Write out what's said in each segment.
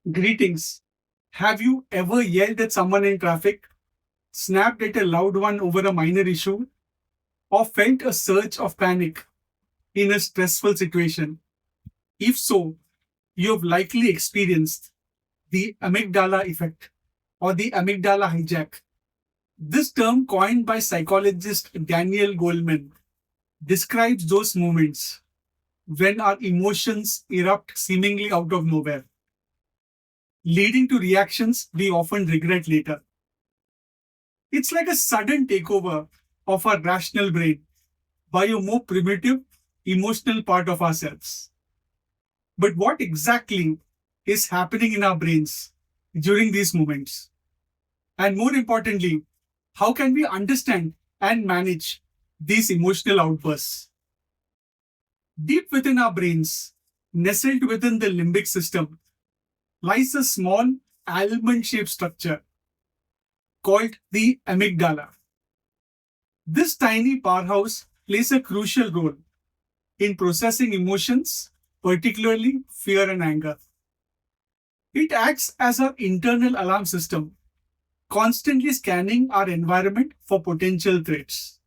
Greetings. Have you ever yelled at someone in traffic, snapped at a loud one over a minor issue, or felt a surge of panic in a stressful situation? If so, you have likely experienced the amygdala effect or the amygdala hijack. This term, coined by psychologist Daniel Goleman, describes those moments when our emotions erupt seemingly out of nowhere, leading to reactions we often regret later. It's like a sudden takeover of our rational brain by a more primitive, emotional part of ourselves. But what exactly is happening in our brains during these moments? And more importantly, how can we understand and manage these emotional outbursts? Deep within our brains, nestled within the limbic system, lies a small almond shaped structure called the amygdala. This tiny powerhouse plays a crucial role in processing emotions, particularly fear and anger. It acts as our internal alarm system, constantly scanning our environment for potential threats.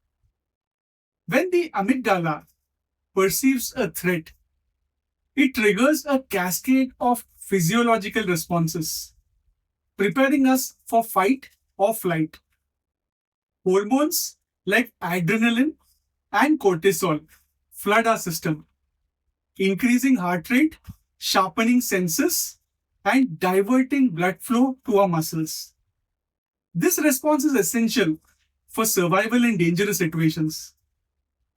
When the amygdala perceives a threat, it triggers a cascade of physiological responses, preparing us for fight or flight. Hormones like adrenaline and cortisol flood our system, increasing heart rate, sharpening senses, and diverting blood flow to our muscles. This response is essential for survival in dangerous situations,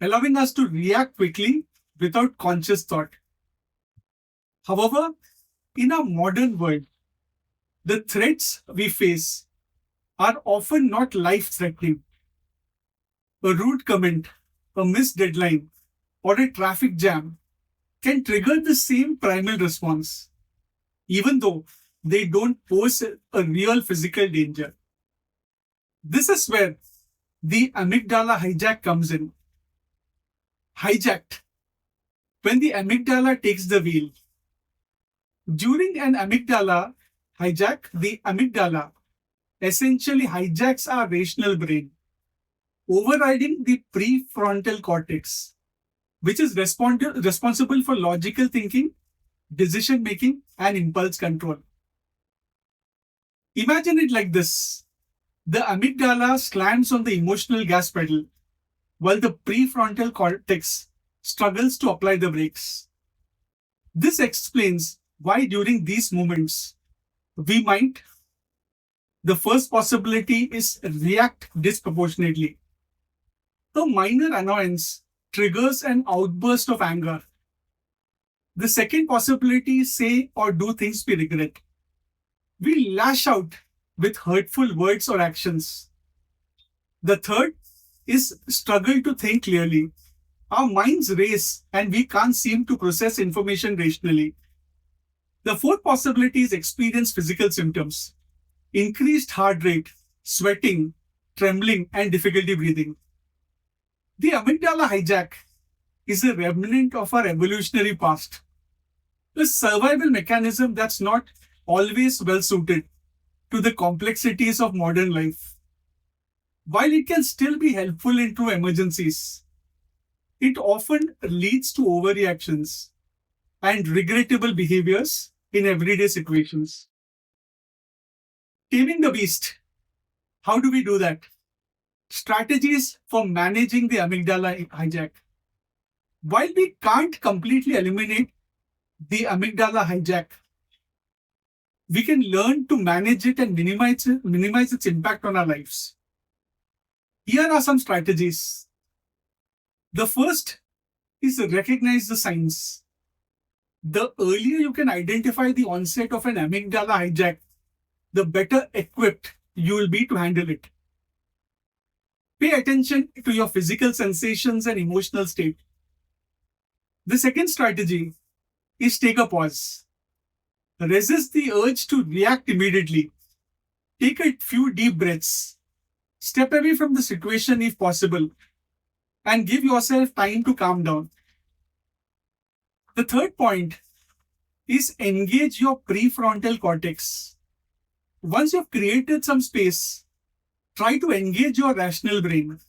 allowing us to react quickly without conscious thought. However, in our modern world, the threats we face are often not life threatening. A rude comment, a missed deadline, or a traffic jam can trigger the same primal response, even though they don't pose a real physical danger. This is where the amygdala hijack comes in. Hijacked. When the amygdala takes the wheel. During an amygdala hijack, the amygdala essentially hijacks our rational brain, overriding the prefrontal cortex, which is responsible for logical thinking, decision making, and impulse control. Imagine it like this: the amygdala slams on the emotional gas pedal, while the prefrontal cortex struggles to apply the brakes. This explains why, during these moments, we might, the first possibility is react disproportionately. A minor annoyance triggers an outburst of anger. The second possibility is say or do things we regret. We lash out with hurtful words or actions. The third is struggle to think clearly. Our minds race and we can't seem to process information rationally. The fourth possibility is experience physical symptoms: increased heart rate, sweating, trembling, and difficulty breathing. The amygdala hijack is a remnant of our evolutionary past, a survival mechanism that's not always well suited to the complexities of modern life. While it can still be helpful in true emergencies, it often leads to overreactions and regrettable behaviors in everyday situations. Taming the beast. How do we do that? Strategies for managing the amygdala hijack. While we can't completely eliminate the amygdala hijack, we can learn to manage it and minimize its impact on our lives. Here are some strategies. The first is to recognize the signs. The earlier you can identify the onset of an amygdala hijack, the better equipped you will be to handle it. Pay attention to your physical sensations and emotional state. The second strategy is take a pause. Resist the urge to react immediately. Take a few deep breaths. Step away from the situation if possible and give yourself time to calm down. The third point is engage your prefrontal cortex. Once you've created some space, try to engage your rational brain.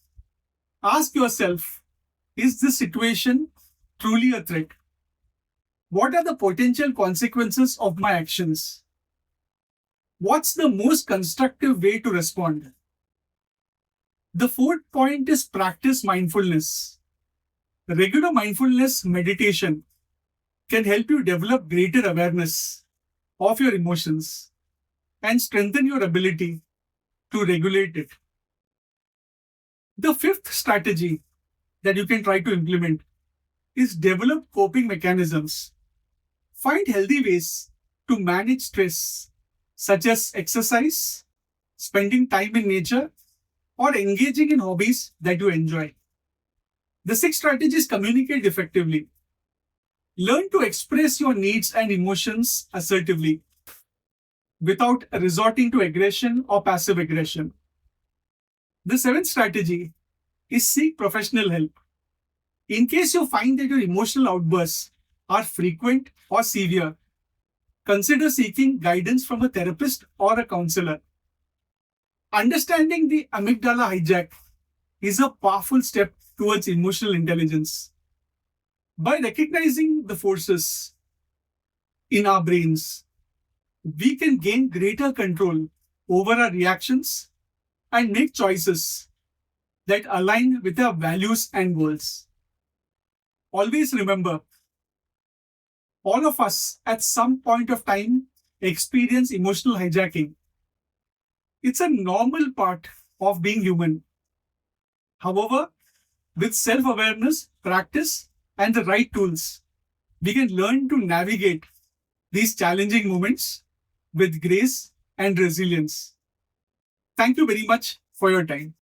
Ask yourself, is this situation truly a threat? What are the potential consequences of my actions? What's the most constructive way to respond? The fourth point is practice mindfulness. Regular mindfulness meditation can help you develop greater awareness of your emotions and strengthen your ability to regulate it. The fifth strategy that you can try to implement is develop coping mechanisms. Find healthy ways to manage stress, such as exercise, spending time in nature, or engaging in hobbies that you enjoy. The sixth strategy is communicate effectively. Learn to express your needs and emotions assertively without resorting to aggression or passive aggression. The seventh strategy is seek professional help. In case you find that your emotional outbursts are frequent or severe, consider seeking guidance from a therapist or a counselor. Understanding the amygdala hijack is a powerful step towards emotional intelligence. By recognizing the forces in our brains, we can gain greater control over our reactions and make choices that align with our values and goals. Always remember, all of us at some point of time experience emotional hijacking. It's a normal part of being human. However, with self awareness, practice, and the right tools, we can learn to navigate these challenging moments with grace and resilience. Thank you very much for your time.